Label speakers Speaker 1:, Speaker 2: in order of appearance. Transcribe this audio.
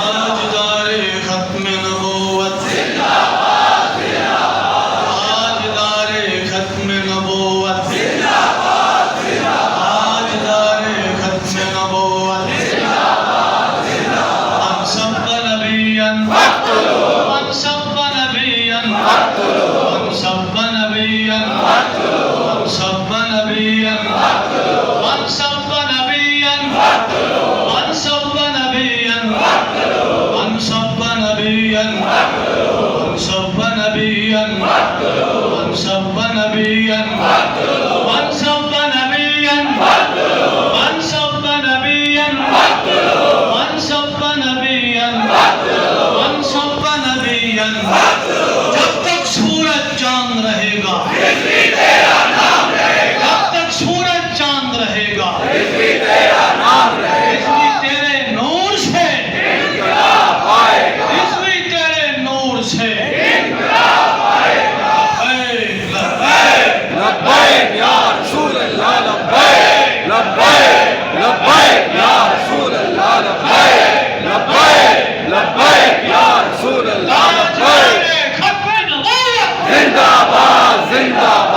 Speaker 1: ताजदारे खत्म नबूवत ताजदारे खत्म नबूवत ताजदारे खत्म नबूवत मन सब नबियन मन सब नबियन मन सब नबियन मन सब नबियन मन सब नबियन मन सब नबियन मन सब नबियन मन सब नबियन मन सब नबियन मन सब नबियन मन सब नबियन मन सब नबियन मन सब नबियन जब तक सूरज चांद रहेगा जब तक सूरज चांद रहेगा इसलिए तेरे नूर से इसलिए तेरे नूर से
Speaker 2: लब्बैक या रसूल अल्लाह लब्बैक लब्बैक लब्बैक या रसूल अल्लाह लब्बैक लब्बैक लब्बैक या रसूल अल्लाह लब्बैक
Speaker 1: खत्म नबूवत
Speaker 2: जिंदाबाद जिंदाबाद